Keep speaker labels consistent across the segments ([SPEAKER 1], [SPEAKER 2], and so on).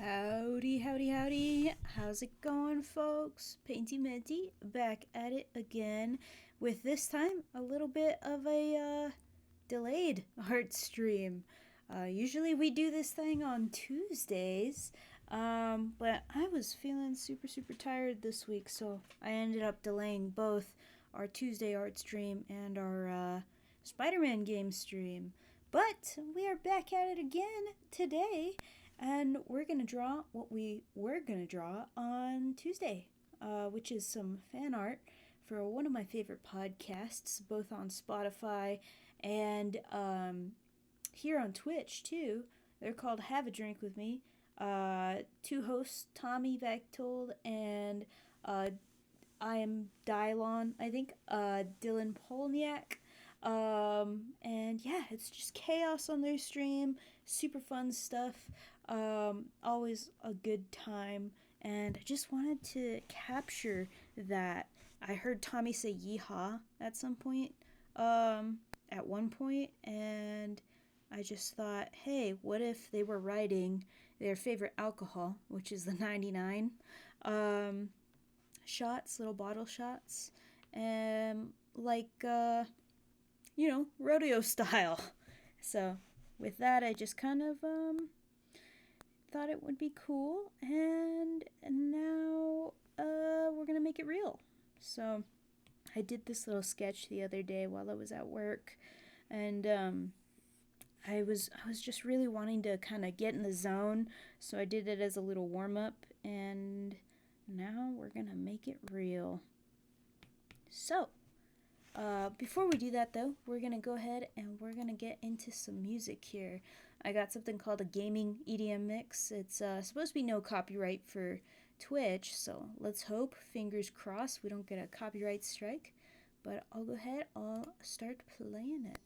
[SPEAKER 1] Howdy, howdy, howdy. How's it going, folks? Painty Minty back at it again with this time a little bit of a delayed art stream. Usually we do this thing on Tuesdays, but I was feeling super tired this week, so I ended up delaying both our Tuesday art stream and our Spider-Man game stream. But we are back at it again today, and we're going to draw what we were going to draw on Tuesday, which is some fan art for one of my favorite podcasts, both on Spotify and here on Twitch, too. They're called Have a Drink with Me. Two hosts, Tommy Vechtold and I am Dylon, I think, Dylan Polniak. And yeah, it's just chaos on their stream, super fun stuff, always a good time, and I just wanted to capture that. I heard Tommy say yeehaw at some point, at one point, and I just thought, hey, what if they were writing their favorite alcohol, which is the 99, shots, little bottle shots, and rodeo style. So with that, I just kind of thought it would be cool, and now we're gonna make it real. So I did this little sketch the other day while I was at work, and I was just really wanting to kind of get in the zone, so I did it as a little warm up, and now we're gonna make it real. So before we do that, though, we're going to go ahead and we're going to get into some music here. I got something called a gaming EDM mix. It's supposed to be no copyright for Twitch, so let's hope, fingers crossed, we don't get a copyright strike. But I'll go ahead, I'll start playing it.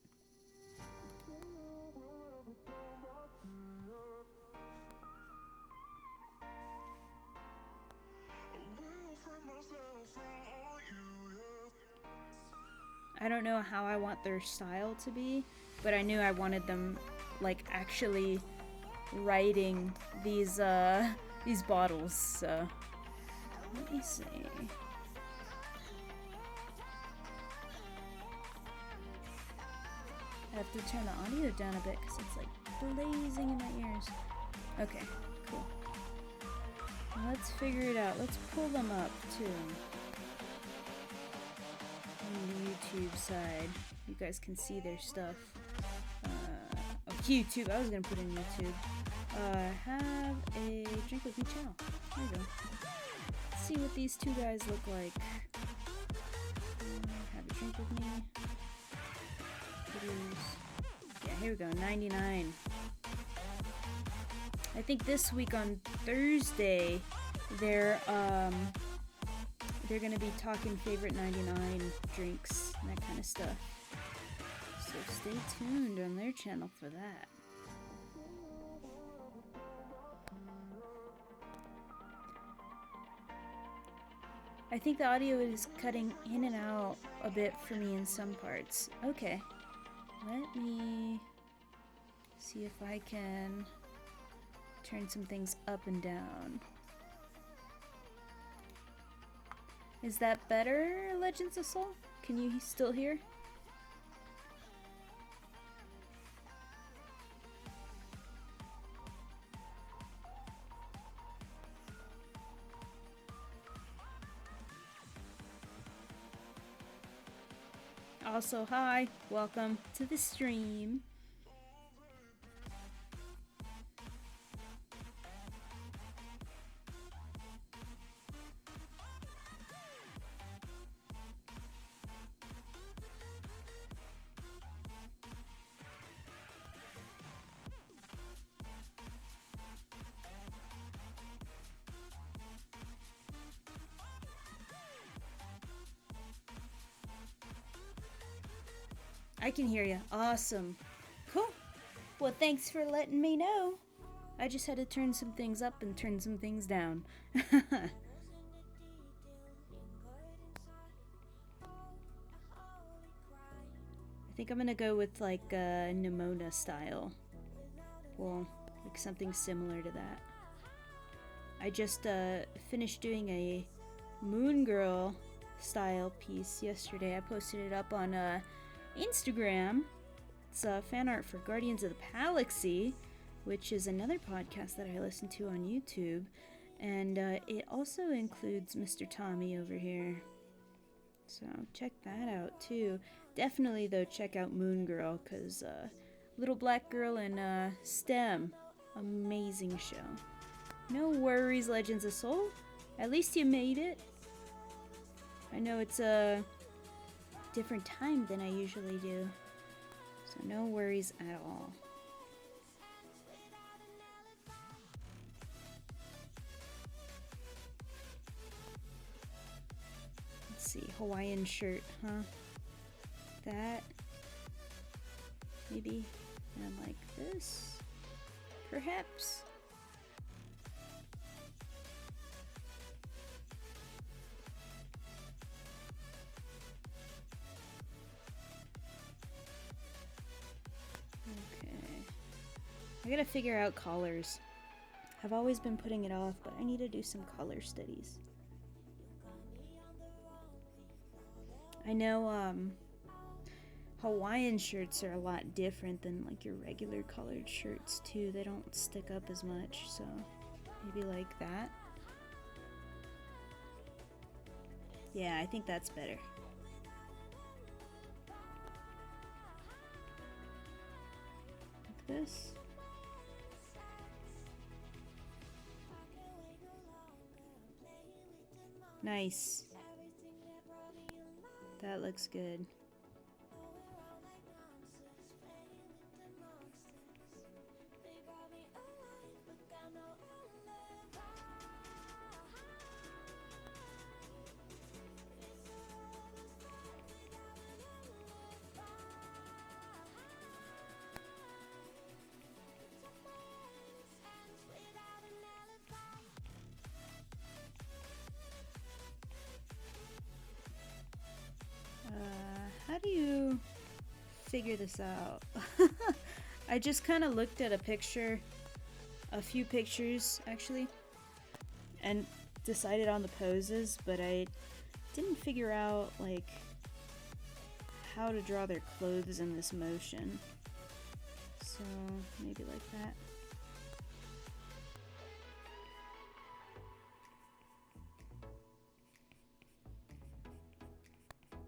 [SPEAKER 1] I don't know how I want their style to be, but I knew I wanted them like actually writing these bottles. So let me see. I have to turn the audio down a bit because it's like blazing in my ears. Okay, cool. Well, let's figure it out. Let's pull them up too. The YouTube side, you guys can see their stuff. YouTube, I was gonna put in YouTube. Have a drink with me channel. There you go. Let's see what these two guys look like. Have a drink with me. Videos. Yeah, here we go. 99. I think this week on Thursday, they're gonna be talking favorite 99 drinks and that kind of stuff. So stay tuned on their channel for that. I think the audio is cutting in and out a bit for me in some parts. Okay, let me see if I can turn some things up and down. Is that better, Legends of Soul? Can you still hear? Also, hi, welcome to the stream. I can hear you. Awesome. Cool. Well, thanks for letting me know. I just had to turn some things up and turn some things down. I think I'm gonna go with like Nimona style. Well, like something similar to that. I just finished doing a Moon Girl style piece yesterday. I posted it up on Instagram. It's fan art for Guardians of the Galaxy, which is another podcast that I listen to on YouTube, and it also includes Mr. Tommy over here. So check that out too. Definitely though, check out Moon Girl, because Little Black Girl in STEM. Amazing show. No worries, Legends of Soul. At least you made it. I know it's a different time than I usually do, so no worries at all. Let's see, Hawaiian shirt, huh? That. Maybe. And like this. Perhaps. I gotta figure out colors. I've always been putting it off, but I need to do some color studies. I know Hawaiian shirts are a lot different than like your regular colored shirts too. They don't stick up as much, so maybe like that. Yeah, I think that's better. Like this. Nice. That looks good. How do you figure this out? I just kind of looked at a few pictures actually, and decided on the poses, but I didn't figure out like how to draw their clothes in this motion. So maybe like that.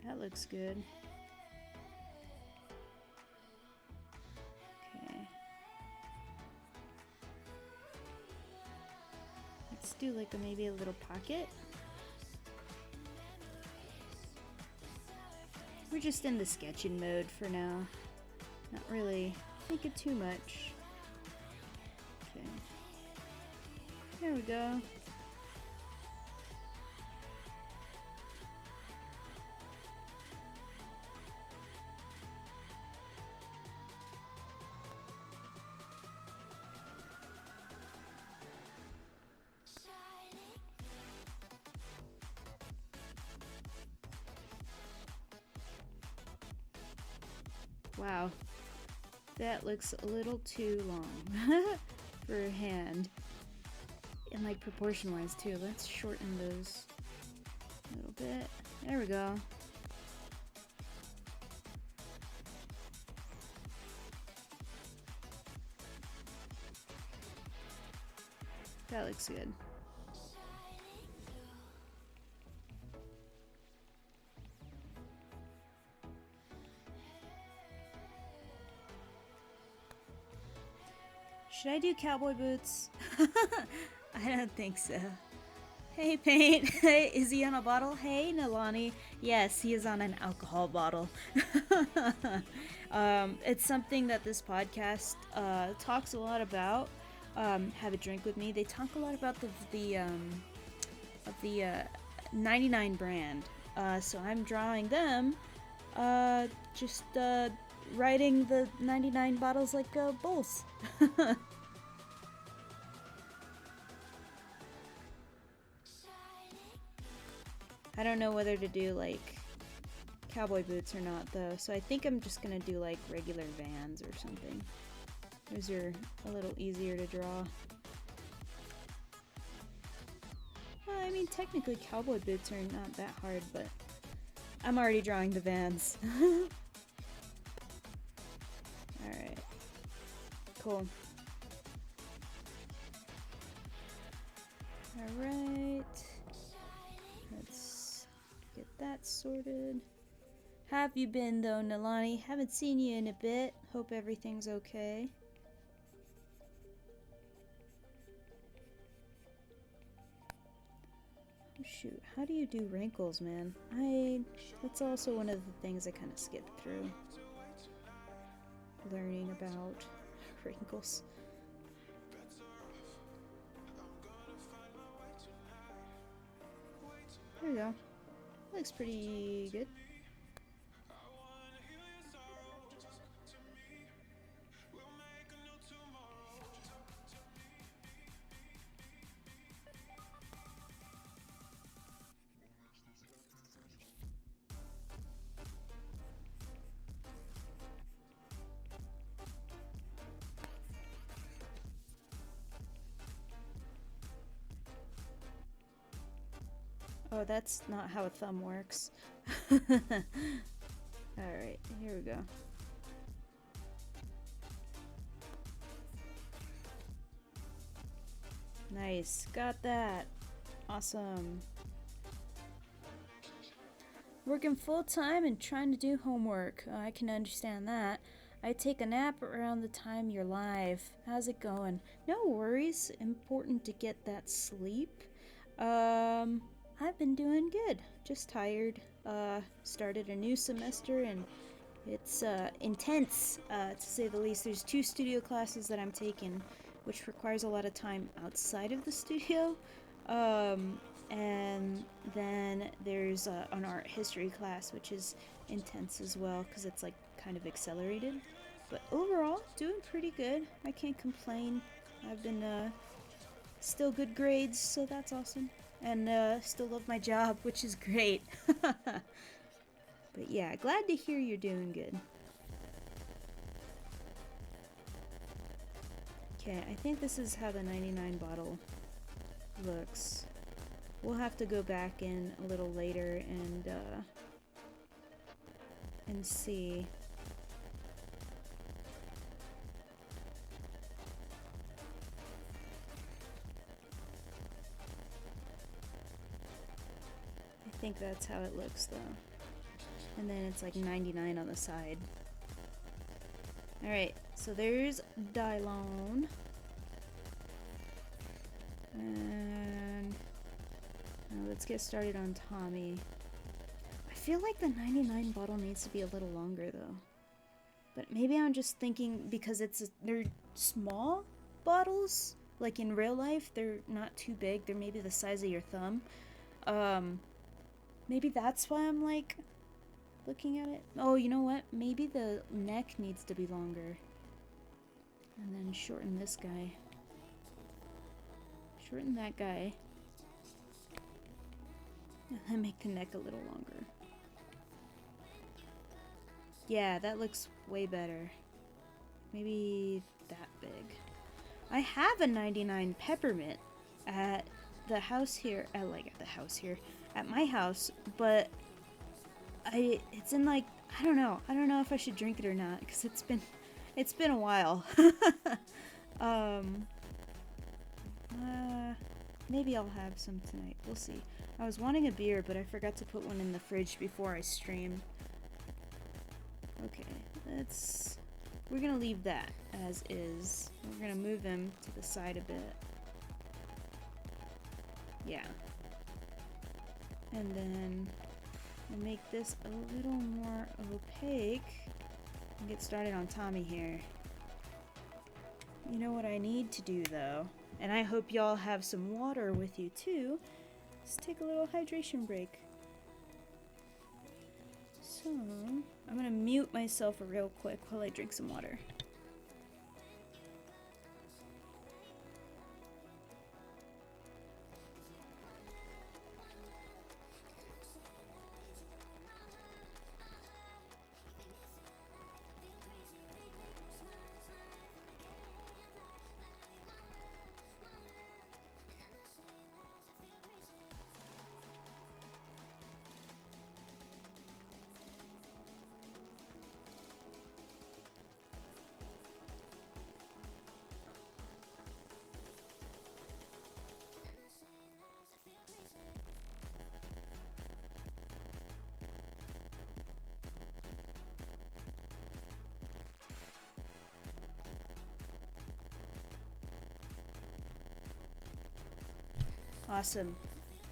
[SPEAKER 1] That looks good. Okay. Let's do like maybe a little pocket. We're just in the sketching mode for now. Not really thinking too much. Okay. There we go. Wow, that looks a little too long for a hand. And like proportion wise too. Let's shorten those a little bit. There we go. That looks good. Should I do cowboy boots? I don't think so. Hey, Paint. Hey, is he on a bottle? Hey, Nalani. Yes, he is on an alcohol bottle. It's something that this podcast talks a lot about. Have a drink with me. They talk a lot about the 99 brand. So I'm drawing them. Just writing the 99 bottles like bowls. I don't know whether to do like cowboy boots or not though, so I think I'm just gonna do like regular Vans or something. Those are a little easier to draw. Well, I mean technically cowboy boots are not that hard, but I'm already drawing the Vans. Alright. Cool. Alright. Let's get that sorted. Have you been though, Nalani? Haven't seen you in a bit. Hope everything's okay. Oh shoot, how do you do wrinkles, man? That's also one of the things I kind of skipped through. Learning about wrinkles. There we go. Looks pretty good. Oh, that's not how a thumb works. Alright, here we go. Nice, got that. Awesome. Working full time and trying to do homework. I can understand that. I take a nap around the time you're live. How's it going? No worries. Important to get that sleep. I've been doing good. Just tired. Started a new semester and it's intense, to say the least. There's 2 studio classes that I'm taking, which requires a lot of time outside of the studio. And then there's an art history class, which is intense as well, because it's like kind of accelerated. But overall, doing pretty good. I can't complain. I've been still good grades, so that's awesome. And still love my job, which is great. But yeah, glad to hear you're doing good. Okay, I think this is how the 99 bottle looks. We'll have to go back in a little later and see. I think that's how it looks though. And then it's like 99 on the side. Alright, so there's Dylon. And now let's get started on Tommy. I feel like the 99 bottle needs to be a little longer though. But maybe I'm just thinking because they're small bottles. Like in real life, they're not too big. They're maybe the size of your thumb. Maybe that's why I'm like looking at it. Oh, you know what? Maybe the neck needs to be longer. And then shorten this guy. Shorten that guy. And then make the neck a little longer. Yeah, that looks way better. Maybe that big. I have a 99 peppermint at the house here. At the house here. At my house, but it's in like, I don't know if I should drink it or not, because it's been a while. Maybe I'll have some tonight, we'll see. I was wanting a beer, but I forgot to put one in the fridge before I stream. Okay, we're gonna leave that as is. We're gonna move him to the side a bit. Yeah. And then we'll make this a little more opaque and get started on Tommy here. You know what I need to do though, and I hope y'all have some water with you too, is take a little hydration break. So, I'm gonna mute myself real quick while I drink some water. Awesome.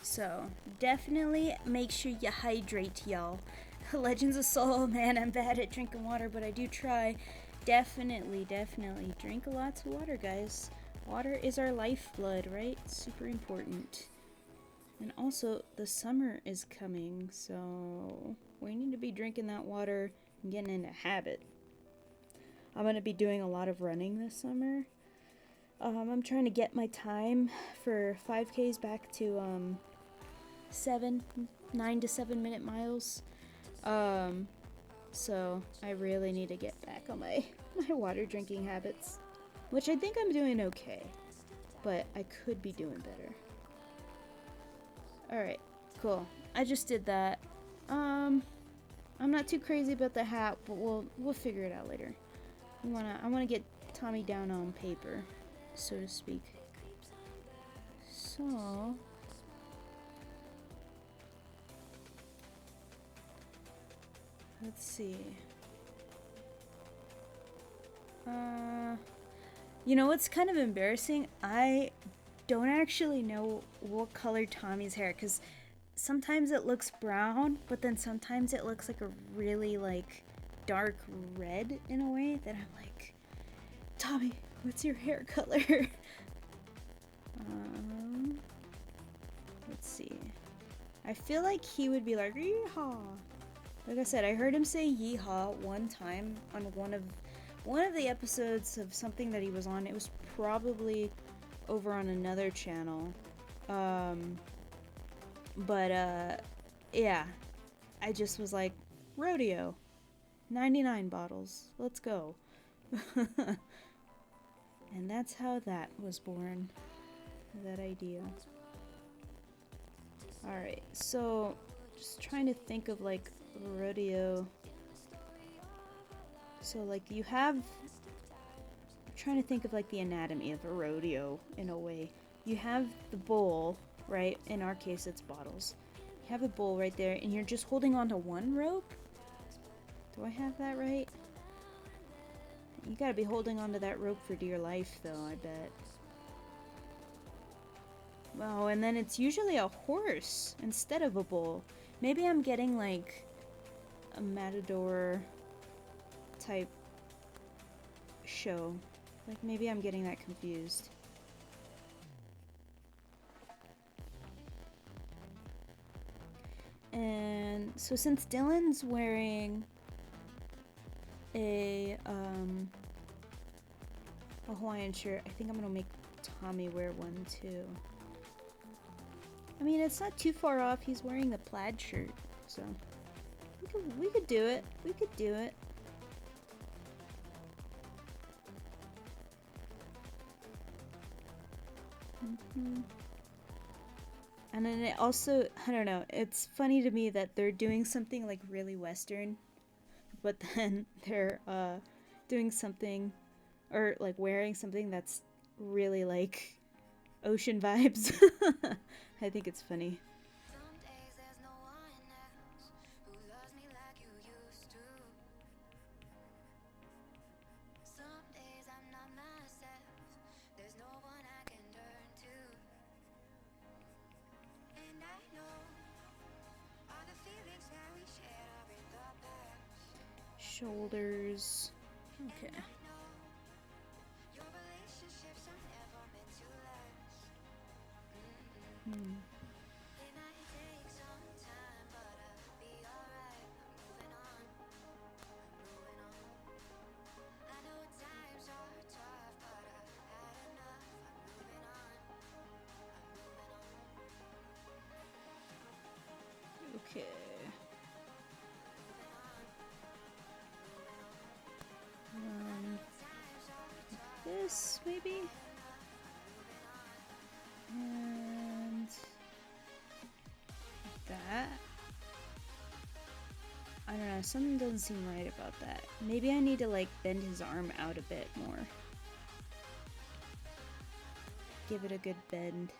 [SPEAKER 1] So, definitely make sure you hydrate, y'all. Legends of Soul, man, I'm bad at drinking water, but I do try. Definitely drink lots of water, guys. Water is our lifeblood, right? Super important. And also, the summer is coming, so we need to be drinking that water and getting into habit. I'm going to be doing a lot of running this summer. I'm trying to get my time for 5Ks back to 9 to 7 minute miles. So I really need to get back on my water drinking habits, which I think I'm doing okay, but I could be doing better. Alright, cool. I just did that. I'm not too crazy about the hat, but we'll figure it out later. I wanna get Tommy down on paper, so to speak. So let's see. You know what's kind of embarrassing? I don't actually know what color Tommy's hair, because sometimes it looks brown, but then sometimes it looks like a really like dark red in a way that I'm like, Tommy, what's your hair color? Let's see. I feel like he would be like, yeehaw. Like I said, I heard him say yeehaw one time on one of the episodes of something that he was on. It was probably over on another channel. Yeah. I just was like, rodeo. 99 bottles. Let's go. And that's how that was born. That idea. Alright, so just trying to think of like rodeo. So like you have, I'm trying to think of like the anatomy of a rodeo in a way. You have the bowl, right? In our case it's bottles. You have a bowl right there and you're just holding on to one rope? Do I have that right? You gotta be holding onto that rope for dear life though, I bet. Wow, and then it's usually a horse instead of a bull. Maybe I'm getting like a matador type show. Like maybe I'm getting that confused. And so since Dylan's wearing a Hawaiian shirt, I think I'm gonna make Tommy wear one too. I mean, it's not too far off. He's wearing the plaid shirt, so we could do it. We could do it. And then it also, I don't know, it's funny to me that they're doing something like really Western, but then they're doing something, or like wearing something that's really like ocean vibes. I think it's funny. Shoulders. Okay. Okay. This maybe, and that. I don't know, something doesn't seem right about that. Maybe I need to like bend his arm out a bit more. Give it a good bend.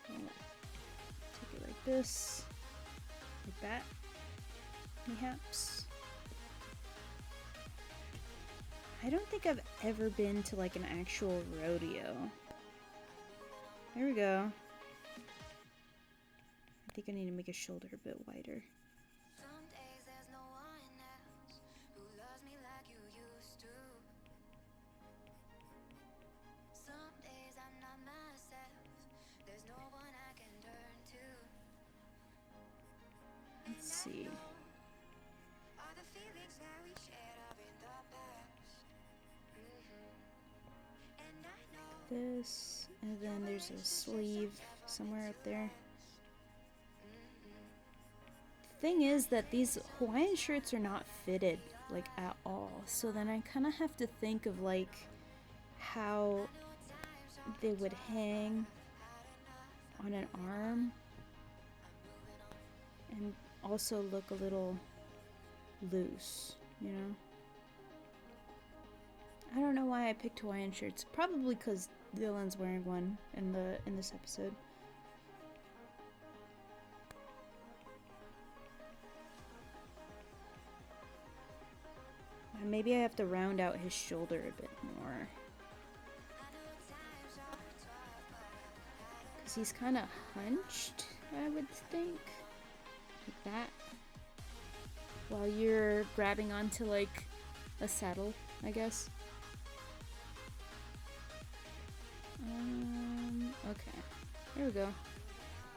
[SPEAKER 1] Take it like this, like that, perhaps. I don't think I've ever been to like an actual rodeo. There we go. I think I need to make his shoulder a bit wider.
[SPEAKER 2] Some days there's no one else who loves me like you used to. Some days I'm not myself. There's no one I can turn to.
[SPEAKER 1] Let's see.
[SPEAKER 2] All the feelings that we shared are in the past. And I know
[SPEAKER 1] This, and then there's a sleeve somewhere up there. The thing is that these Hawaiian shirts are not fitted like at all, so then I kind of have to think of like how they would hang on an arm and also look a little loose, you know? I don't know why I picked Hawaiian shirts. Probably because Dylan's wearing one in this episode. And maybe I have to round out his shoulder a bit more. Because he's kind of hunched, I would think. Like that. While you're grabbing onto like a saddle, I guess. Okay. There we go.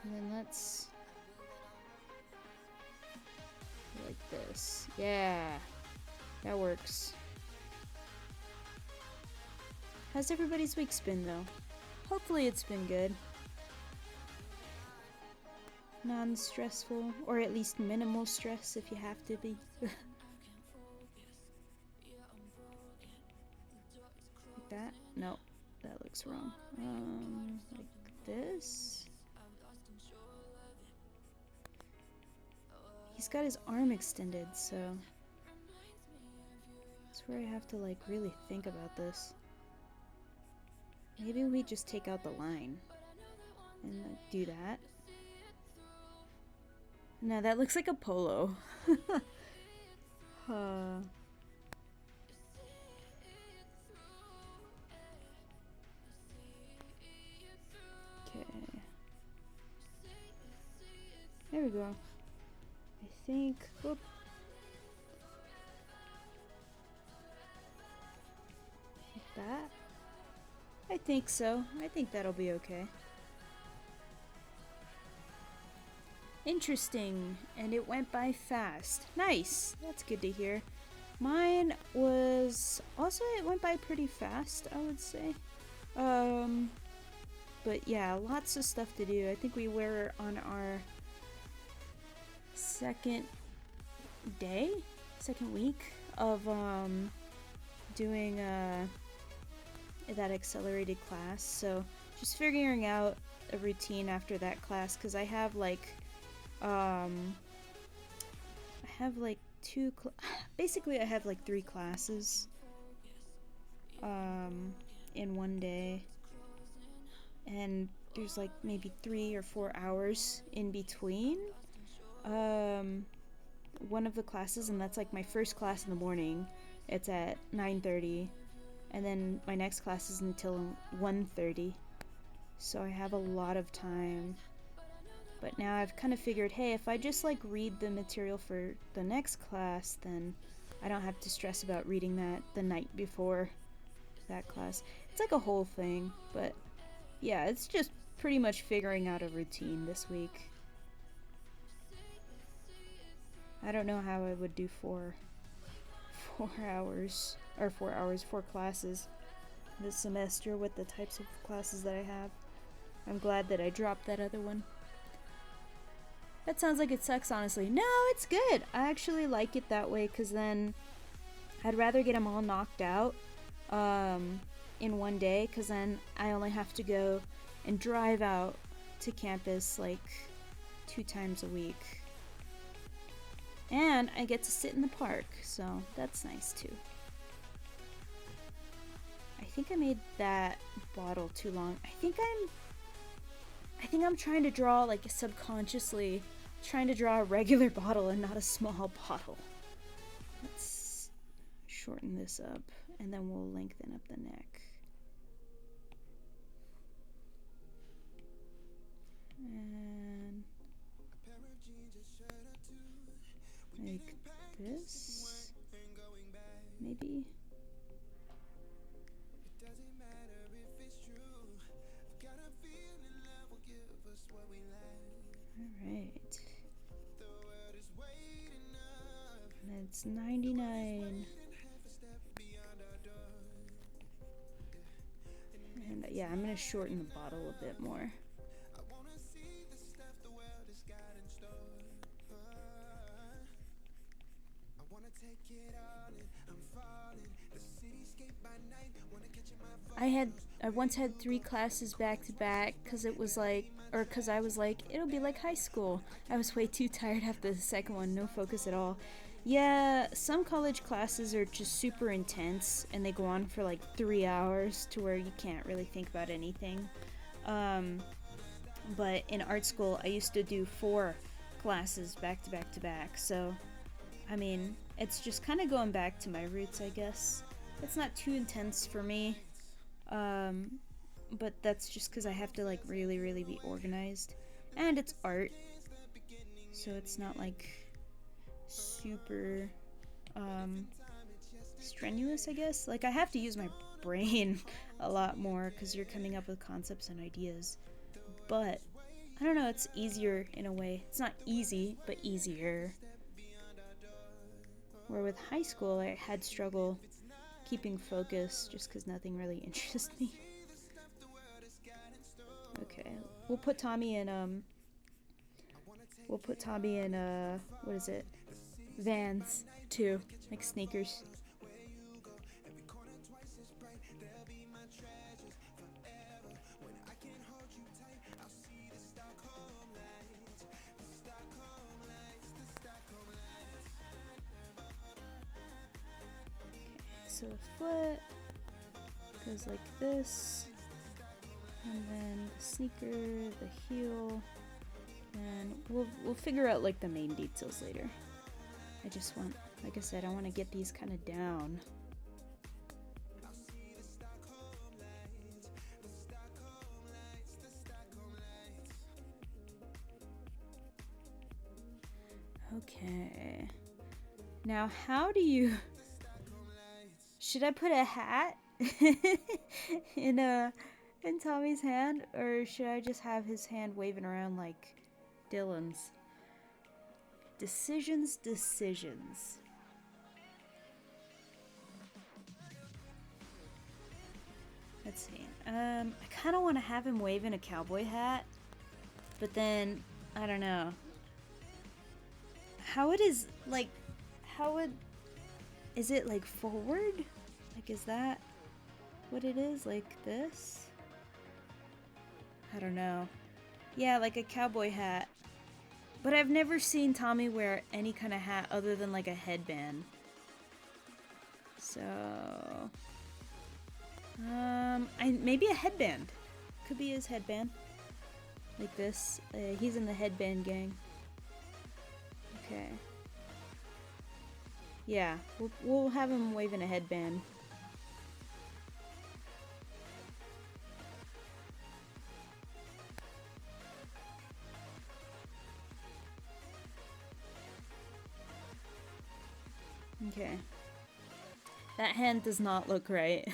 [SPEAKER 1] And then let's... like this. Yeah. That works. How's everybody's week been, though? Hopefully it's been good. Non-stressful, or at least minimal stress if you have to be. Like that? No, that looks wrong. Like this? He's got his arm extended, so that's where I have to like really think about this. Maybe we just take out the line and do that. No, that looks like a polo. Okay. There we go. I think... Whoop. Like that? I think so. I think that'll be okay. Interesting. And it went by fast. Nice. That's good to hear. Mine was... also, it went by pretty fast, I would say. But yeah, lots of stuff to do. I think we were on our second week of doing that accelerated class. So just figuring out a routine after that class, because I have like basically I have like 3 classes in one day, and there's like maybe 3 or 4 hours in between one of the classes, and that's like my first class in the morning. It's at 9:30, and then my next class is until 1:30, so I have a lot of time. But now I've kind of figured, hey, if I just like read the material for the next class, then I don't have to stress about reading that the night before that class. It's like a whole thing, but yeah, it's just pretty much figuring out a routine this week. I don't know how I would do 4 classes this semester with the types of classes that I have. I'm glad that I dropped that other one. That sounds like it sucks, honestly. No, it's good. I actually like it that way, because then I'd rather get them all knocked out in one day, because then I only have to go and drive out to campus like 2 times a week. And I get to sit in the park, so that's nice too. I think I made that bottle too long. I think I'm trying to draw, like, subconsciously trying to draw a regular bottle and not a small bottle. Let's shorten this up, and then we'll lengthen up the neck. And like this, maybe. All right. And it's 99. And yeah, I'm gonna shorten the bottle a bit more. I once had 3 classes back to back because it was like, or because I was like, it'll be like high school. I was way too tired after the second one, no focus at all. Yeah, some college classes are just super intense and they go on for like 3 hours to where you can't really think about anything. Um, but in art school, I used to do 4 classes back to back to back. So, I mean, it's just kind of going back to my roots, I guess. It's not too intense for me. Um, but that's just because I have to like really, really be organized. And it's art, so it's not like super um, strenuous, I guess. Like, I have to use my brain a lot more because you're coming up with concepts and ideas. But I don't know, it's easier in a way. It's not easy, but easier. Where with high school, I had struggle keeping focus just because nothing really interests me. Okay, we'll put Tommy in what is it? Vans too, like sneakers. So the foot goes like this, and then the sneaker, the heel, and we'll figure out like the main details later. I just want, like I said, I want to get these kind of down. Okay. Now, how do you? Should I put a hat in Tommy's hand, or should I just have his hand waving around like Dylan's? Decisions. Let's see. I kind of want to have him waving a cowboy hat, but then I don't know. How it is like? How would? Is it like forward? Like, is that what it is? Like this? I don't know. Yeah, like a cowboy hat. But I've never seen Tommy wear any kind of hat other than like a headband. So, maybe a headband. Could be his headband. Like this. He's in the headband gang. Okay. Yeah, we'll have him waving a headband. Okay. That hand does not look right.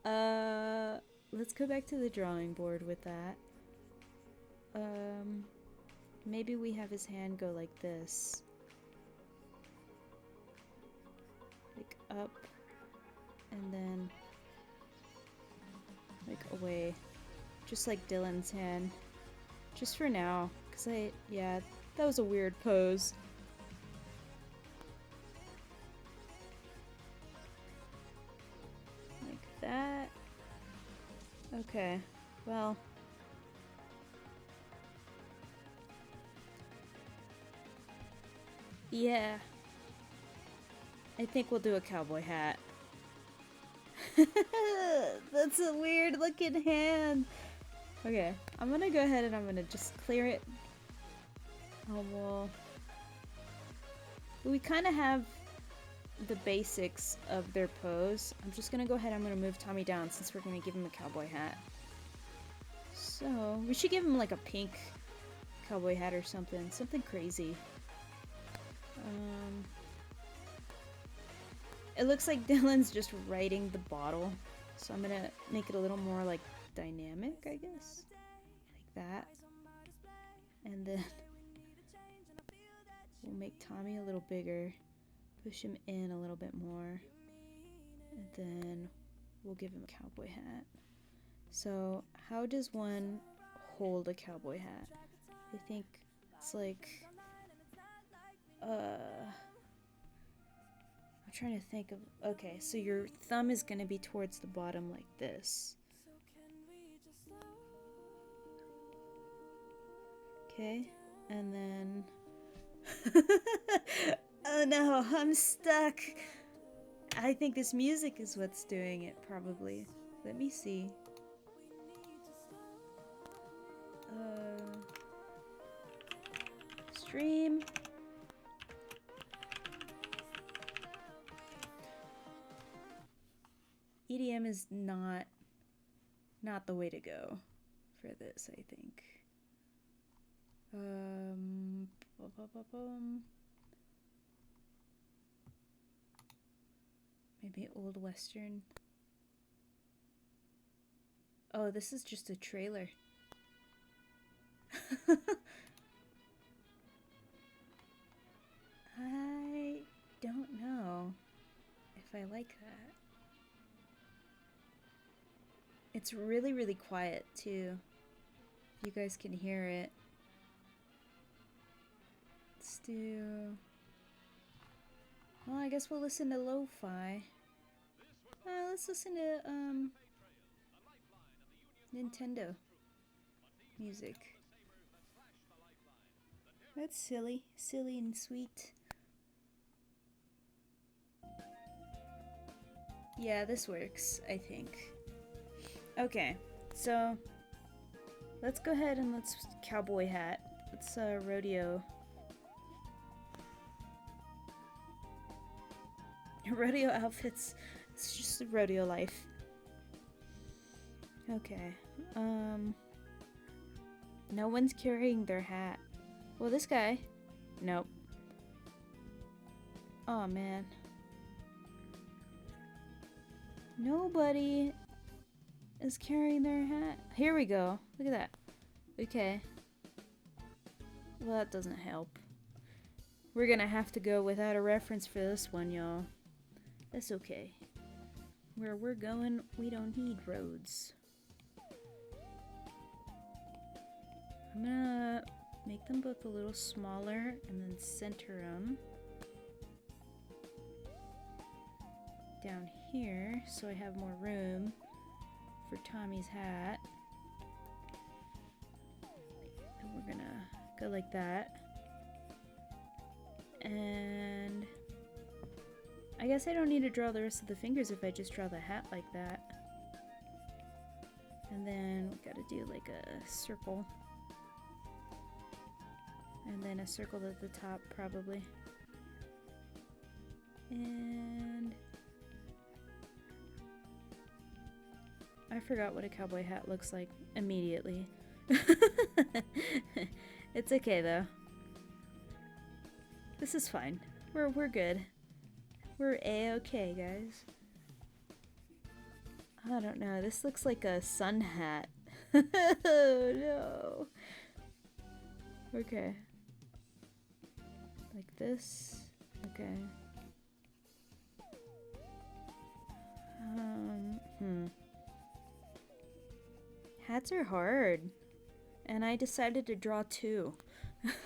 [SPEAKER 1] Let's go back to the drawing board with that. Maybe we have his hand go like this. Like up, and then like away. Just like Dylan's hand. Just for now, because yeah, that was a weird pose. Like that. Okay, well. Yeah. I think we'll do a cowboy hat. That's a weird looking hand. Okay, I'm gonna go ahead and I'm gonna just clear it. Oh, well. We kind of have the basics of their pose. I'm just gonna go ahead, I'm gonna move Tommy down since we're gonna give him a cowboy hat. So, we should give him like a pink cowboy hat or something. Something crazy. It looks like Dylan's just riding the bottle. So I'm gonna make it a little more like dynamic, I guess. Like that. And then we'll make Tommy a little bigger. Push him in a little bit more. And then we'll give him a cowboy hat. So how does one hold a cowboy hat? I think it's like I'm trying to think of, okay, so your thumb is gonna be towards the bottom like this. Okay, and then oh no, I'm stuck. I think this music is what's doing it, probably. Let me see. Stream. EDM is not the way to go for this, I think. Maybe old western. Oh, this is just a trailer. I don't know if I like that. It's really, really quiet too. You guys can hear it. Let's do... Well, I guess we'll listen to lo-fi. Let's listen to Nintendo music. That's silly and sweet. Yeah, this works, I think. Okay, so let's go ahead and let's cowboy hat. Let's rodeo. Rodeo outfits. It's just rodeo life. Okay. No one's carrying their hat. Well, this guy. Nope. Oh man. Nobody is carrying their hat. Here we go. Look at that. Okay. Well, that doesn't help. We're gonna have to go without a reference for this one, y'all. That's okay. Where we're going, we don't need roads. I'm gonna make them both a little smaller and then center them down here so I have more room for Tommy's hat. And we're gonna go like that. And I guess I don't need to draw the rest of the fingers if I just draw the hat like that. And then we gotta do like a circle. And then a circle at the top, probably. And I forgot what a cowboy hat looks like immediately. It's okay though. This is fine. We're good. We're a-okay, guys. I don't know. This looks like a sun hat. Oh no. Okay. Like this. Okay. Hats are hard. And I decided to draw two.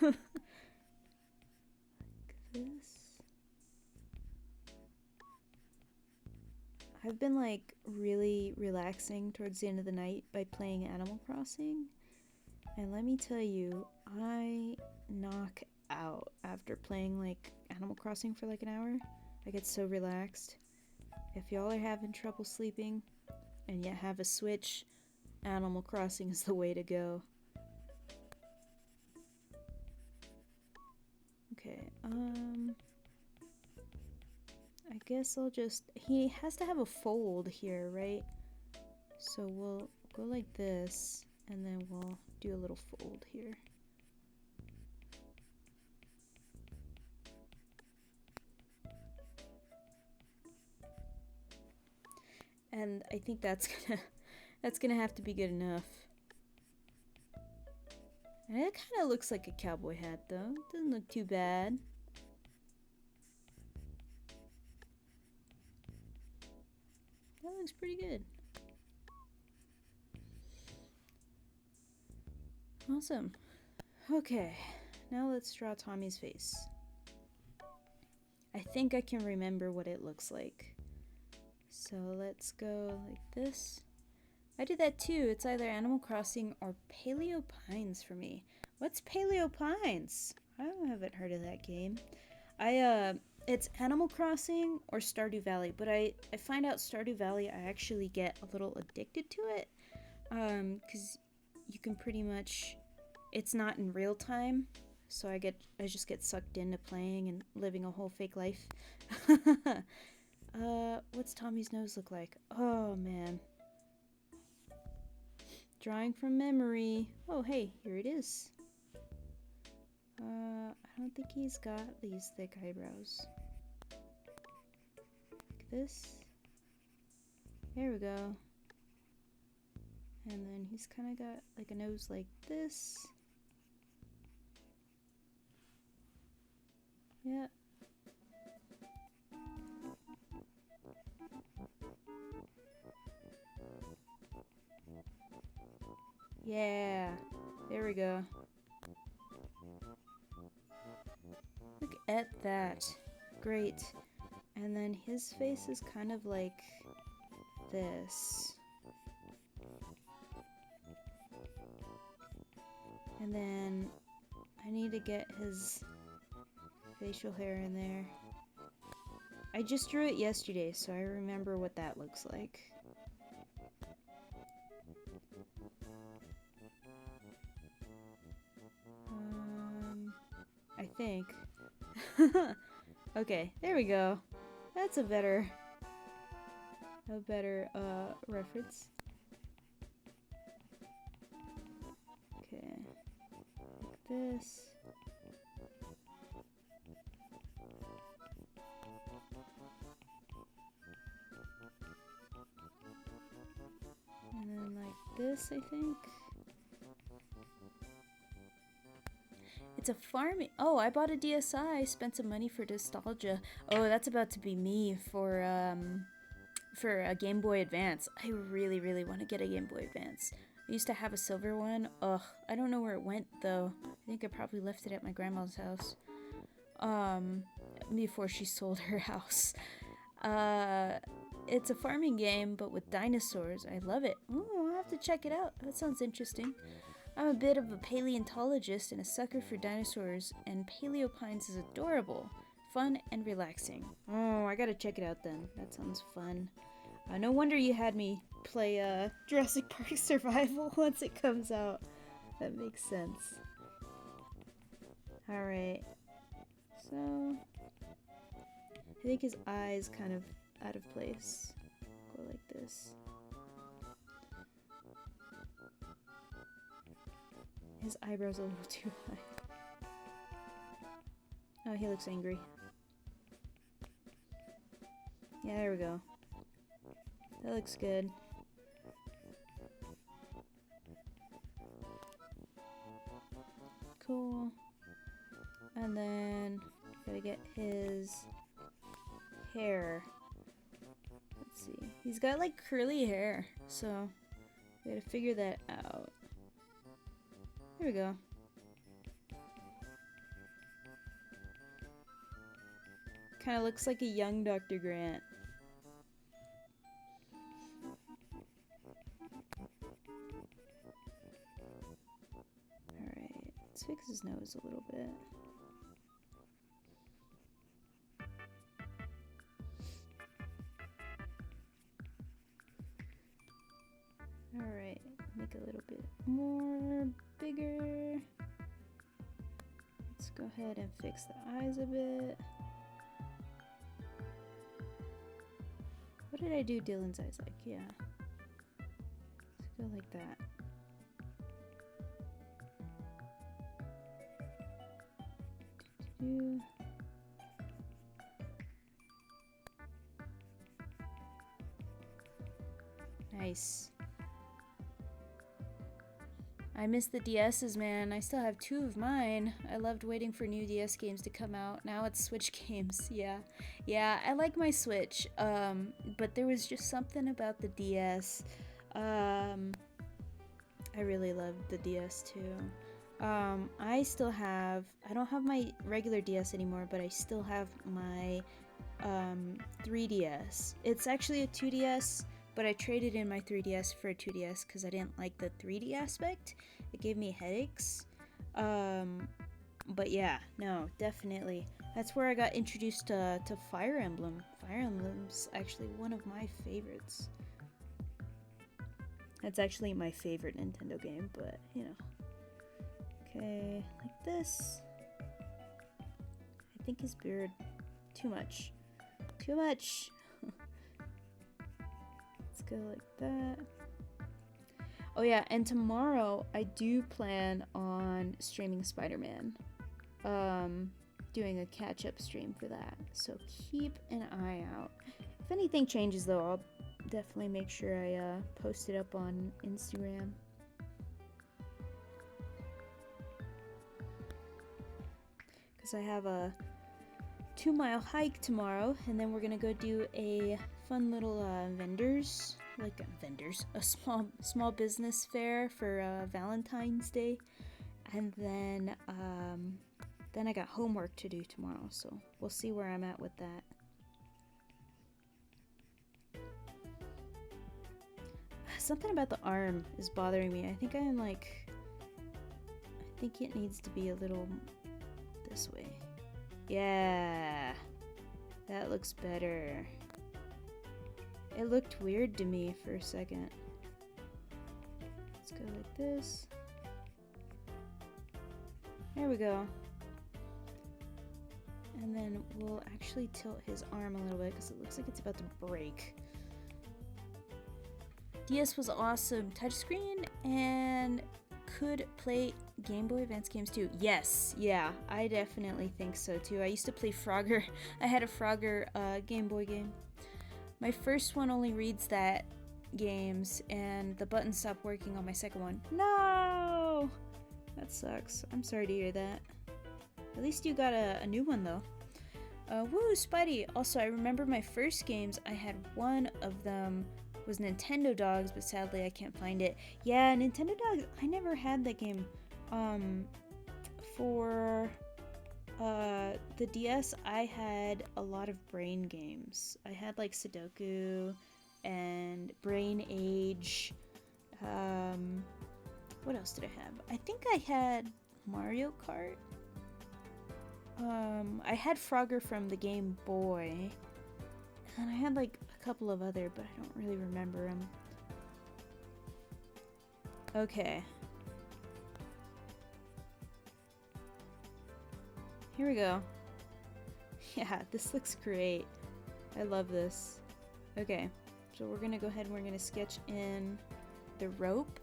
[SPEAKER 1] Like this. I've been like really relaxing towards the end of the night by playing Animal Crossing. And let me tell you, I knock out after playing like Animal Crossing for like an hour. I get so relaxed. If y'all are having trouble sleeping and yet have a Switch, Animal Crossing is the way to go. Okay, I guess I'll just... He has to have a fold here, right? So we'll go like this, and then we'll do a little fold here. And I think that's gonna have to be good enough. And it kind of looks like a cowboy hat though. Doesn't look too bad. That looks pretty good. Awesome. Okay, now let's draw Tommy's face. I think I can remember what it looks like. So let's go like this. I do that too. It's either Animal Crossing or Paleo Pines for me. What's Paleo Pines? I haven't heard of that game. It's Animal Crossing or Stardew Valley, but I find out Stardew Valley I actually get a little addicted to it. Because you can pretty much, it's not in real time, so I just get sucked into playing and living a whole fake life. What's Tommy's nose look like? Oh man. Drawing from memory. Oh hey, here it is. I don't think he's got these thick eyebrows. Like this. There we go. And then he's kind of got like a nose like this. Yeah. Yeah. There we go. Look at that. Great. And then his face is kind of like this. And then I need to get his facial hair in there. I just drew it yesterday, so I remember what that looks like. I think. Okay, there we go. That's a better reference. Okay, like this. And then like this, I think. It's a farming. Oh, I bought a DSi. Spent some money for nostalgia. Oh, that's about to be me for a Game Boy Advance. I really, really want to get a Game Boy Advance. I used to have a silver one. Ugh, I don't know where it went though. I think I probably left it at my grandma's house. Before she sold her house. It's a farming game, but with dinosaurs. I love it. Ooh, I'll have to check it out. That sounds interesting. I'm a bit of a paleontologist and a sucker for dinosaurs, and Paleo Pines is adorable, fun, and relaxing. Oh, I gotta check it out then. That sounds fun. No wonder you had me play Jurassic Park Survival once it comes out. That makes sense. Alright. So, I think his eye's kind of out of place. Go like this. His eyebrows a little too high. Oh, he looks angry. Yeah, there we go. That looks good. Cool. And then gotta get his hair. Let's see. He's got like curly hair, so we gotta figure that out. There we go. Kind of looks like a young Dr. Grant. Alright, let's fix his nose a little bit. Alright, make a little bit more bigger. Let's go ahead and fix the eyes a bit. What did I do Dylan's eyes like? Yeah. Let's go like that. 2. Nice. I miss the DS's, man. I still have 2 of mine. I loved waiting for new DS games to come out. Now it's Switch games. Yeah, I like my Switch. But there was just something about the DS. I really loved the DS too. I don't have my regular DS anymore, but I still have my 3DS. It's actually a 2DS, but I traded in my 3DS for a 2DS because I didn't like the 3D aspect. It gave me headaches. But yeah, no, definitely. That's where I got introduced to Fire Emblem. Fire Emblem's actually one of my favorites. That's actually my favorite Nintendo game, but you know. Okay, like this. I think his beard. Too much. Too much! Let's go like that. Oh yeah, and tomorrow I do plan on streaming Spider-Man. Doing a catch-up stream for that. So keep an eye out. If anything changes though, I'll definitely make sure I post it up on Instagram. Because I have a 2-mile hike tomorrow, and then we're gonna go do a fun little a small business fair for Valentine's Day, and then I got homework to do tomorrow, so we'll see where I'm at with that. Something about the arm is bothering me. I think it needs to be a little this way. Yeah, that looks better. It looked weird to me for a second. Let's go like this. There we go. And then we'll actually tilt his arm a little bit because it looks like it's about to break. DS was awesome. Touchscreen and could play Game Boy Advance games too. Yes, yeah, I definitely think so too. I used to play Frogger. I had a Frogger Game Boy game. My first one only reads that games, and the button stopped working on my second one. No! That sucks. I'm sorry to hear that. At least you got a new one though. Woo, Spidey! Also, I remember my first games, I had one of them was Nintendo Dogs, but sadly I can't find it. Yeah, Nintendo Dogs, I never had that game. For the DS, I had a lot of brain games. I had like Sudoku and Brain Age. What else did I have? I think I had Mario Kart. I had Frogger from the Game Boy, and I had like a couple of other, but I don't really remember them. Okay. Here we go. Yeah, this looks great. I love this. Okay, so we're gonna go ahead and we're gonna sketch in the rope.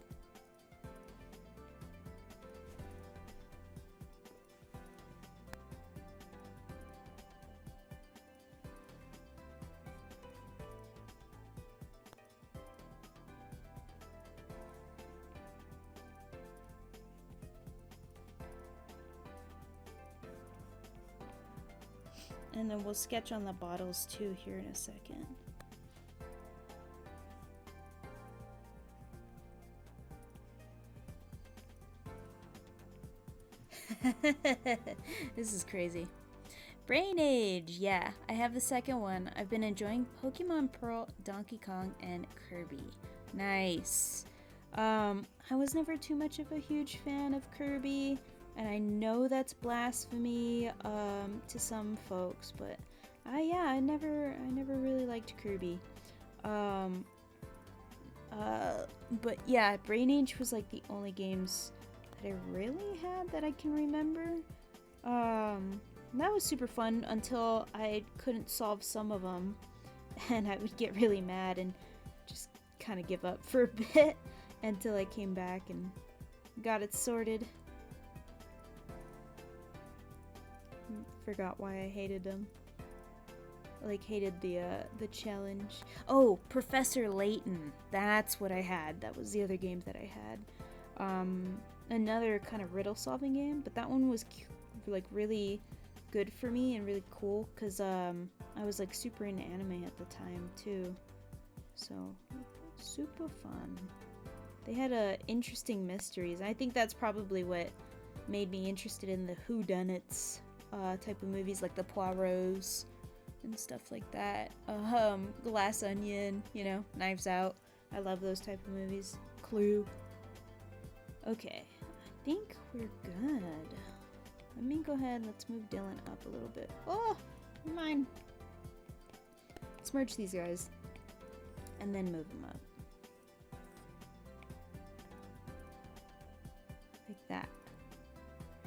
[SPEAKER 1] And then we'll sketch on the bottles too here in a second. This is crazy. Brain Age! Yeah, I have the second one. I've been enjoying Pokemon Pearl, Donkey Kong, and Kirby. Nice. I was never too much of a huge fan of Kirby. And I know that's blasphemy to some folks, but I never really liked Kirby. But yeah, Brain Age was like the only games that I really had that I can remember. That was super fun until I couldn't solve some of them, and I would get really mad and just kind of give up for a bit until I came back and got it sorted. Forgot why I hated them. Like, hated the challenge. Oh, Professor Layton. That's what I had. That was the other game that I had. Another kind of riddle solving game, but that one was like really good for me and really cool because I was like super into anime at the time too. So super fun. They had interesting mysteries. I think that's probably what made me interested in the whodunits type of movies, like the Poirots and stuff like that. Glass Onion, you know, Knives Out. I love those type of movies. Clue. Okay, I think we're good. Let me go ahead. Let's move Dylan up a little bit. Oh, mine. Let's merge these guys and then move them up. Like that.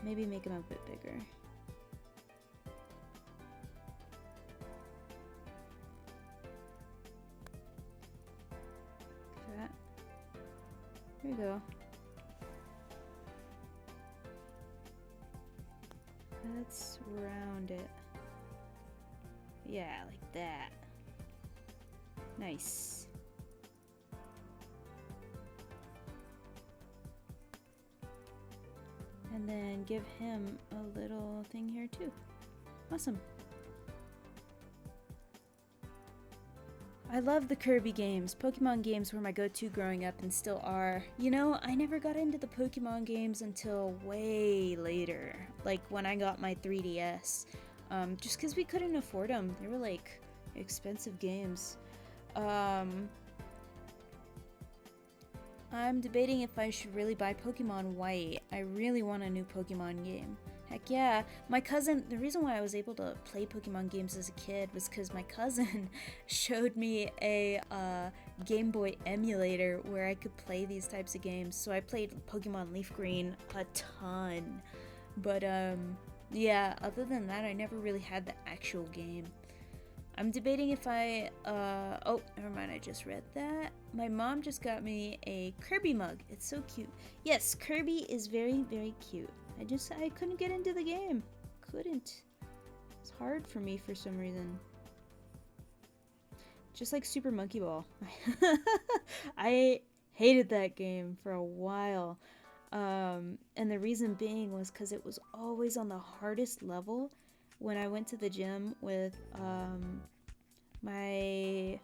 [SPEAKER 1] Maybe make them a bit bigger. Like that. There we go. Let's round it. Yeah, like that. Nice. And then give him a little thing here too. Awesome. I love the Kirby games. Pokemon games were my go-to growing up and still are. You know, I never got into the Pokemon games until way later. Like when I got my 3DS. Just because we couldn't afford them. They were like expensive games. I'm debating if I should really buy Pokemon White. I really want a new Pokemon game. Heck yeah. My cousin, the reason why I was able to play Pokemon games as a kid was because my cousin showed me a Game Boy emulator where I could play these types of games. So I played Pokemon Leaf Green a ton. But yeah, other than that, I never really had the actual game. I'm debating if I, oh, never mind, I just read that. My mom just got me a Kirby mug. It's so cute. Yes, Kirby is very, very cute. I couldn't get into the game. Couldn't. It's hard for me for some reason. Just like Super Monkey Ball. I hated that game for a while. And the reason being was because it was always on the hardest level. When I went to the gym with it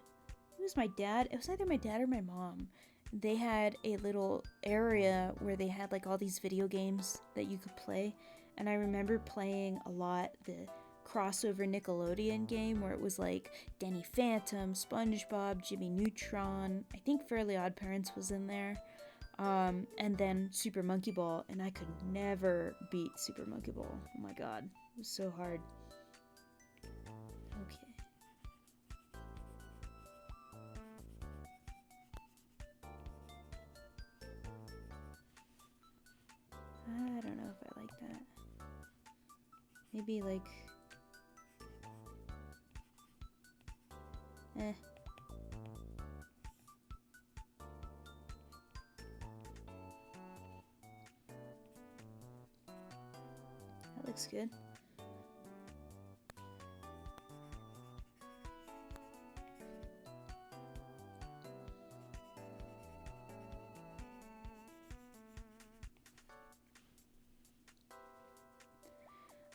[SPEAKER 1] was my dad. It was either my dad or my mom. They had a little area where they had like all these video games that you could play. And I remember playing a lot the crossover Nickelodeon game where it was like Danny Phantom, SpongeBob, Jimmy Neutron. I think Fairly Odd Parents was in there. And then Super Monkey Ball, and I could never beat Super Monkey Ball. Oh my god, it was so hard. Okay. I don't know if I like that. Maybe like... Eh. That looks good.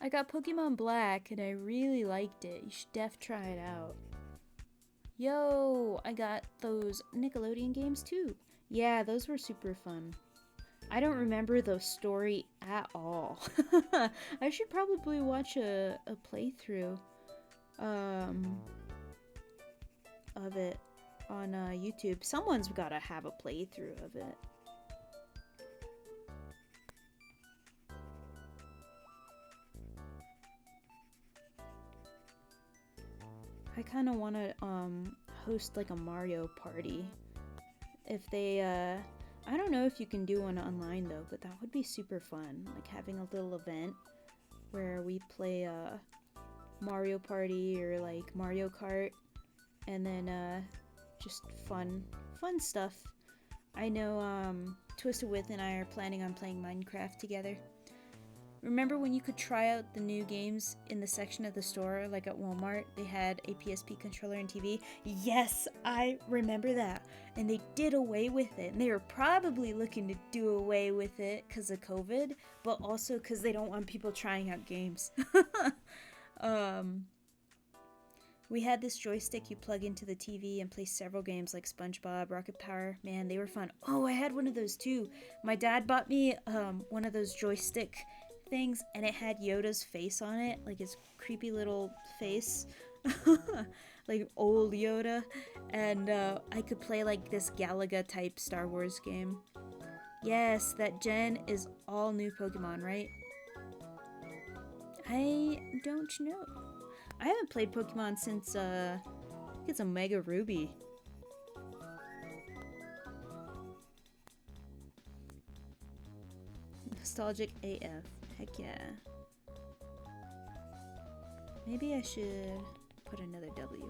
[SPEAKER 1] I got Pokemon Black and I really liked it. You should try it out. Yo, I got those Nickelodeon games too. Yeah, those were super fun. I don't remember the story at all. I should probably watch a playthrough of it on YouTube. Someone's gotta have a playthrough of it. I kind of want to host like a Mario party. If they I don't know if you can do one online though, but that would be super fun. Like having a little event where we play Mario Party or like Mario Kart, and then just fun stuff. I know Twisted Wit and I are planning on playing Minecraft together. Remember when you could try out the new games in the section of the store, like at Walmart? They had a PSP controller and TV. Yes, I remember that. And they did away with it. And they were probably looking to do away with it because of COVID, but also because they don't want people trying out games. We had this joystick you plug into the TV and play several games like SpongeBob, Rocket Power. Man, they were fun. Oh, I had one of those too. My dad bought me one of those joystick things, and it had Yoda's face on it, like his creepy little face, like old Yoda, and I could play like this Galaga type Star Wars game. Yes, that gen is all new Pokemon, right? I don't know. I haven't played Pokemon since I think it's Omega Ruby. Nostalgic AF. Heck yeah. Maybe I should put another W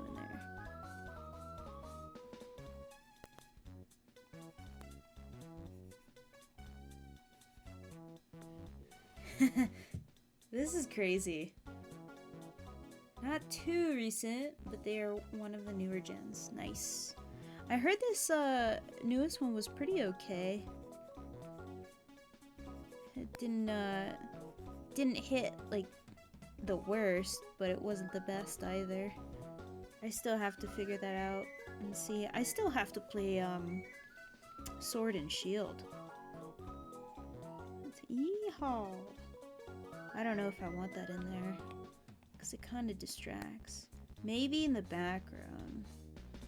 [SPEAKER 1] in there. This is crazy. Not too recent, but they are one of the newer gens. Nice. I heard this newest one was pretty okay. It didn't hit like the worst, but it wasn't the best either. I still have to figure that out and see. I still have to play Sword and Shield. Yeehaw! I don't know if I want that in there because it kind of distracts. Maybe in the background,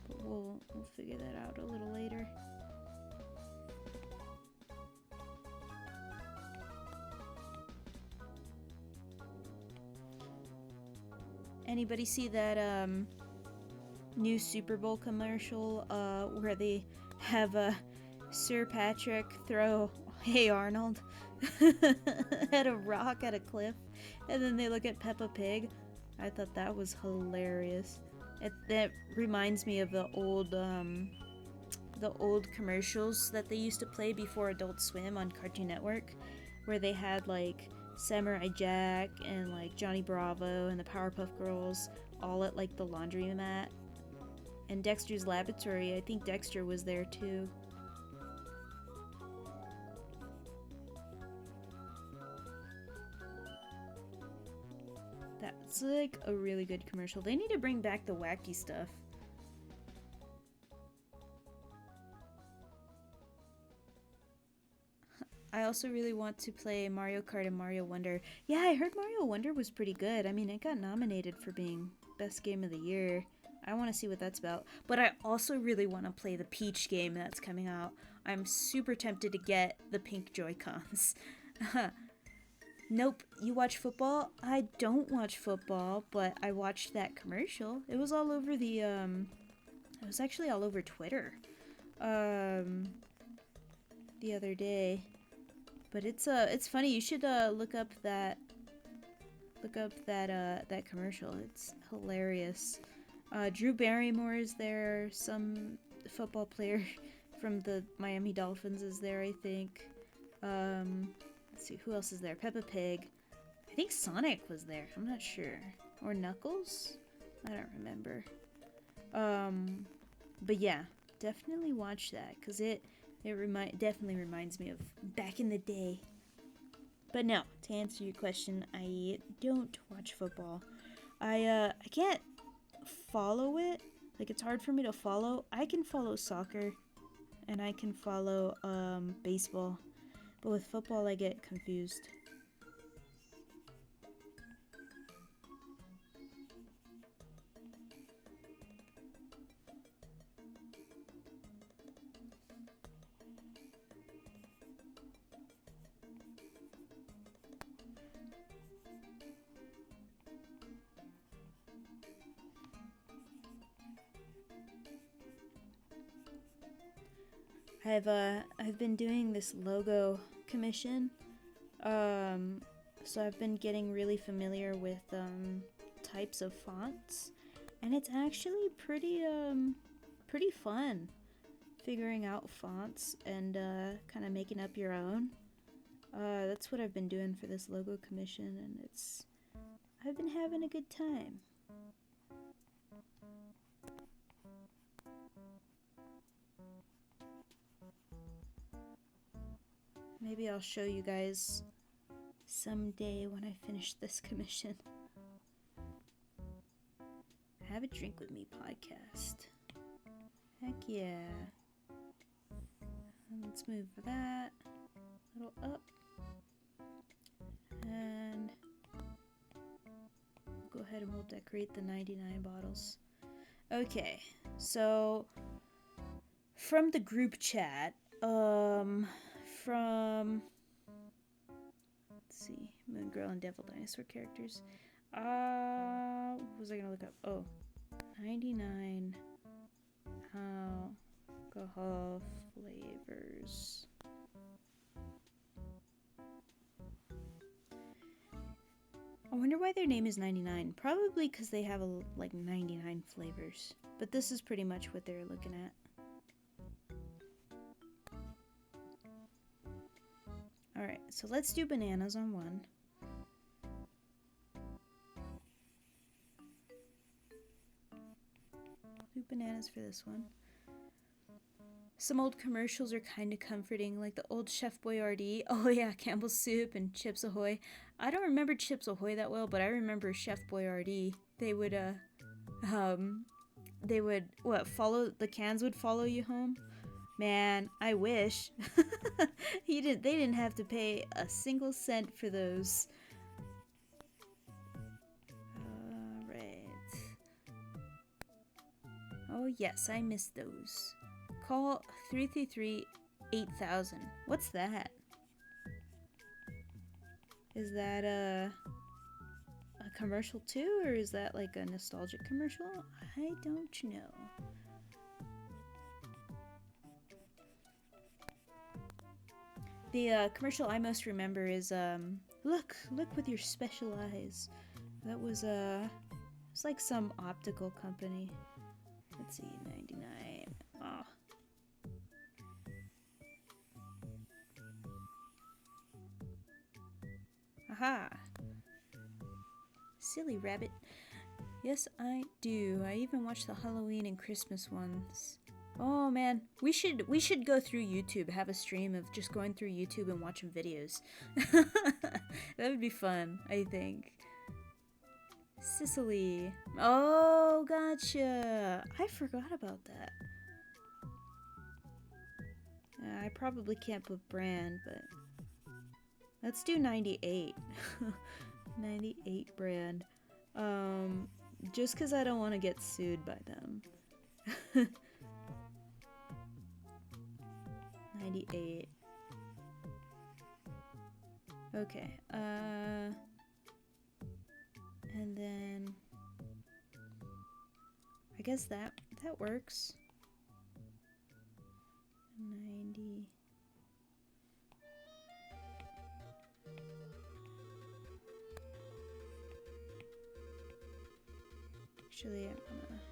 [SPEAKER 1] but we'll figure that out a little later. Anybody see that new Super Bowl commercial where they have Sir Patrick throw Hey Arnold at a rock at a cliff, and then they look at Peppa Pig? I thought that was hilarious. That reminds me of the old commercials that they used to play before Adult Swim on Cartoon Network, where they had like Samurai Jack and like Johnny Bravo and the Powerpuff Girls all at like the laundromat. And Dexter's Laboratory, I think Dexter was there too. That's like a really good commercial. They need to bring back the wacky stuff. I also really want to play Mario Kart and Mario Wonder. Yeah, I heard Mario Wonder was pretty good. I mean, it got nominated for being best game of the year. I want to see what that's about. But I also really want to play the Peach game that's coming out. I'm super tempted to get the pink Joy-Cons. Nope, you watch football? I don't watch football, but I watched that commercial. It was all over the, it was actually all over Twitter, the other day. But it's funny. You should look up that commercial. It's hilarious. Drew Barrymore is there. Some football player from the Miami Dolphins is there, I think. Let's see, who else is there? Peppa Pig. I think Sonic was there. I'm not sure. Or Knuckles? I don't remember. But yeah, definitely watch that because it definitely reminds me of back in the day. But no, to answer your question, I don't watch football. I can't follow it. Like, it's hard for me to follow. I can follow soccer and I can follow baseball. But with football, I get confused. I've been doing this logo commission, so I've been getting really familiar with types of fonts, and it's actually pretty fun figuring out fonts and kind of making up your own. That's what I've been doing for this logo commission, and I've been having a good time. Maybe I'll show you guys someday when I finish this commission. Have a drink with me podcast. Heck yeah. And let's move that a little up. And we'll go ahead and we'll decorate the 99 bottles. Okay, so from the group chat, from, let's see, Moon Girl and Devil Dinosaur characters. What was I gonna look up? Oh, 99 alcohol flavors. I wonder why their name is 99. Probably because they have like 99 flavors. But this is pretty much what they're looking at. Alright, so let's do bananas on one. I'll do bananas for this one. Some old commercials are kind of comforting, like the old Chef Boyardee. Oh yeah, Campbell's Soup and Chips Ahoy. I don't remember Chips Ahoy that well, but I remember Chef Boyardee. They would, follow, the cans would follow you home? Man, I wish. They didn't have to pay a single cent for those. Alright. Oh yes, I missed those. Call 333-8000. What's that? Is that a commercial too, or is that like a nostalgic commercial? I don't know. The commercial I most remember is look with your special eyes. That was it's like some optical company. Let's see, 99. Oh. Aha! Silly rabbit. Yes, I do. I even watch the Halloween and Christmas ones. Oh man, we should go through YouTube, have a stream of just going through YouTube and watching videos. That would be fun, I think. Sicily. Oh, gotcha. I forgot about that. I probably can't put brand, but let's do 98. 98 brand. Just because I don't want to get sued by them. 98. Okay, and then I guess that works. 90. Actually, I'm gonna...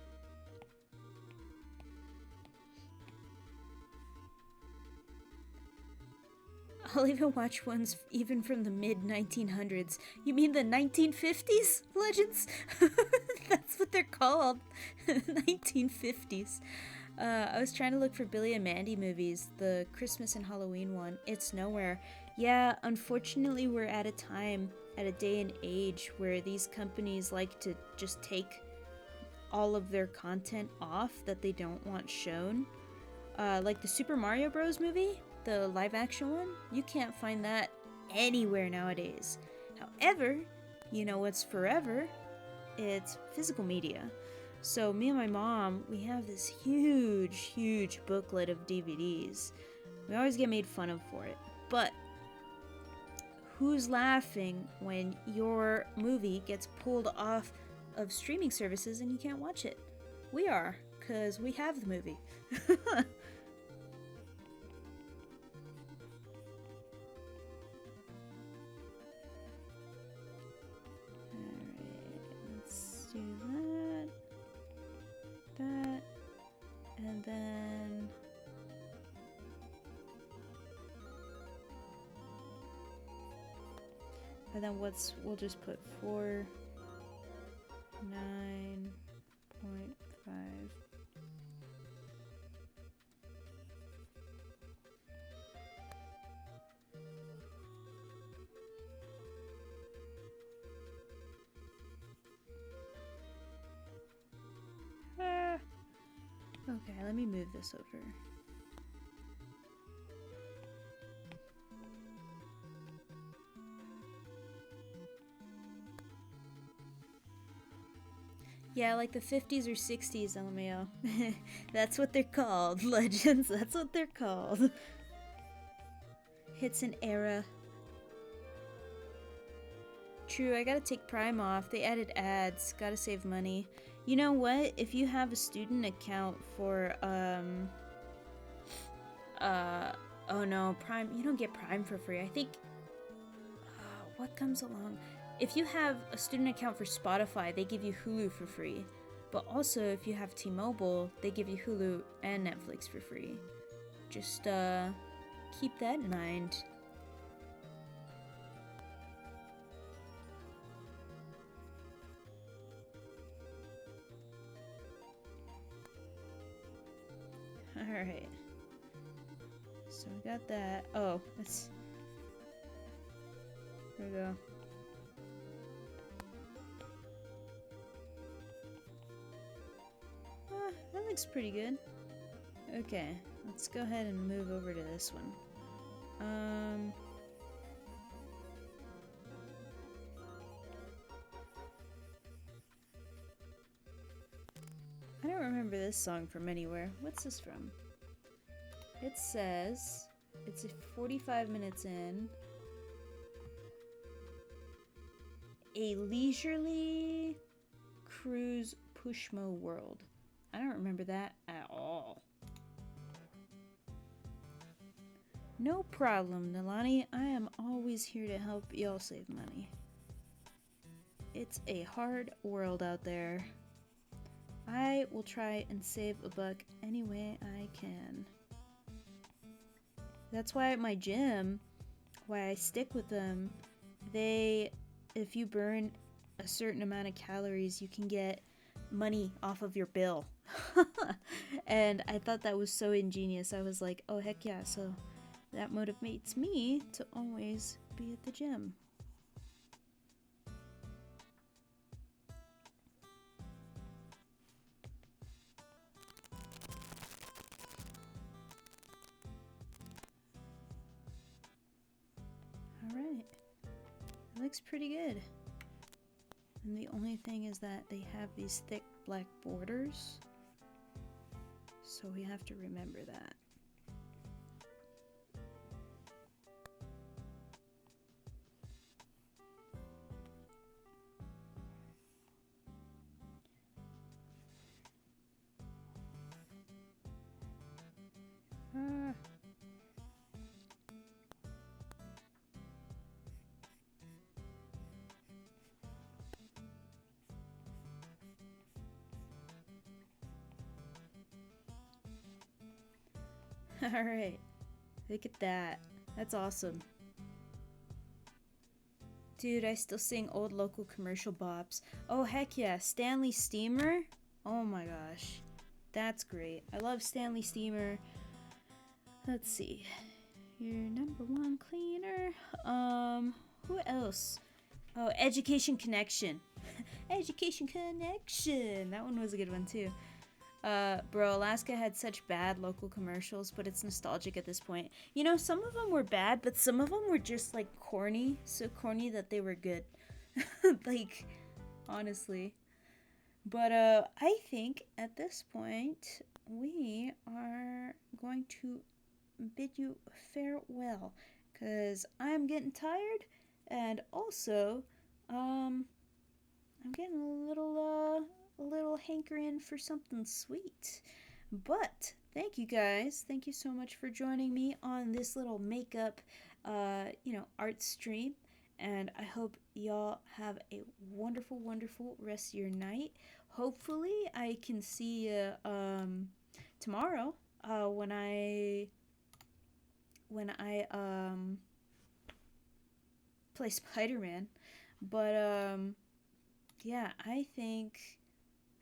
[SPEAKER 1] I'll even watch ones even from the mid-1900s. You mean the 1950s legends? That's what they're called. 1950s. I was trying to look for Billy and Mandy movies, the Christmas and Halloween one. It's nowhere. Yeah, unfortunately we're at a time, at a day and age, where these companies like to just take all of their content off that they don't want shown. Like the Super Mario Bros. Movie, the live action one, you can't find that anywhere nowadays. However, you know what's forever? It's physical media. So me and my mom, we have this huge booklet of DVDs. We always get made fun of for it. But who's laughing when your movie gets pulled off of streaming services and you can't watch it? We are, because we have the movie. Do that, and then And then we'll just put 49.5. Ah. Okay, let me move this over. Yeah, like the 50s or 60s, LMAO. That's what they're called. Legends, that's what they're called. It's an era. True, I gotta take Prime off. They added ads. Gotta save money. You know what? If you have a student account for, oh no, Prime, you don't get Prime for free. I think, what comes along? If you have a student account for Spotify, they give you Hulu for free. But also, if you have T-Mobile, they give you Hulu and Netflix for free. Just, keep that in mind. Alright. So we got that. Oh, let's... There we go. That looks pretty good. Okay, let's go ahead and move over to this one. I don't remember this song from anywhere. What's this from? It says it's 45 minutes in. A leisurely cruise Pushmo world. I don't remember that at all. No problem, Nalani. I am always here to help y'all save money. It's a hard world out there. I will try and save a buck any way I can. That's why at my gym, why I stick with them, if you burn a certain amount of calories, you can get money off of your bill. And I thought that was so ingenious. I was like, oh heck yeah, so that motivates me to always be at the gym. Alright. It looks pretty good. And the only thing is that they have these thick black borders. So we have to remember that. Alright. Look at that. That's awesome. Dude, I still sing old local commercial bops. Oh, heck yeah. Stanley Steamer? Oh my gosh. That's great. I love Stanley Steamer. Let's see. Your number one cleaner. Who else? Oh, Education Connection. Education Connection. That one was a good one too. Bro, Alaska had such bad local commercials, but it's nostalgic at this point. You know, some of them were bad, but some of them were just like corny. So corny that they were good. Like, honestly. But I think at this point we are going to bid you farewell, because I'm getting tired, and also I'm getting a little hankering for something sweet. But thank you guys, thank you so much for joining me on this little makeup art stream, and I hope y'all have a wonderful rest of your night. Hopefully I can see you tomorrow when I play Spider-Man. But yeah, I think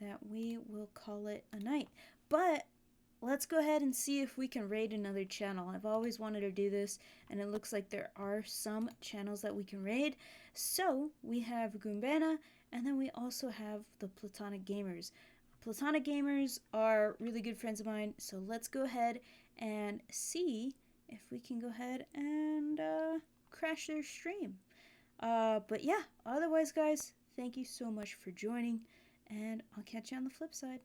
[SPEAKER 1] that we will call it a night. But let's go ahead and see if we can raid another channel. I've always wanted to do this, and it looks like there are some channels that we can raid. So we have Goombana, and then we also have the Platonic Gamers. Platonic Gamers are really good friends of mine, so let's go ahead and see if we can go ahead and crash their stream. But yeah, otherwise, guys, thank you so much for joining, and I'll catch you on the flip side.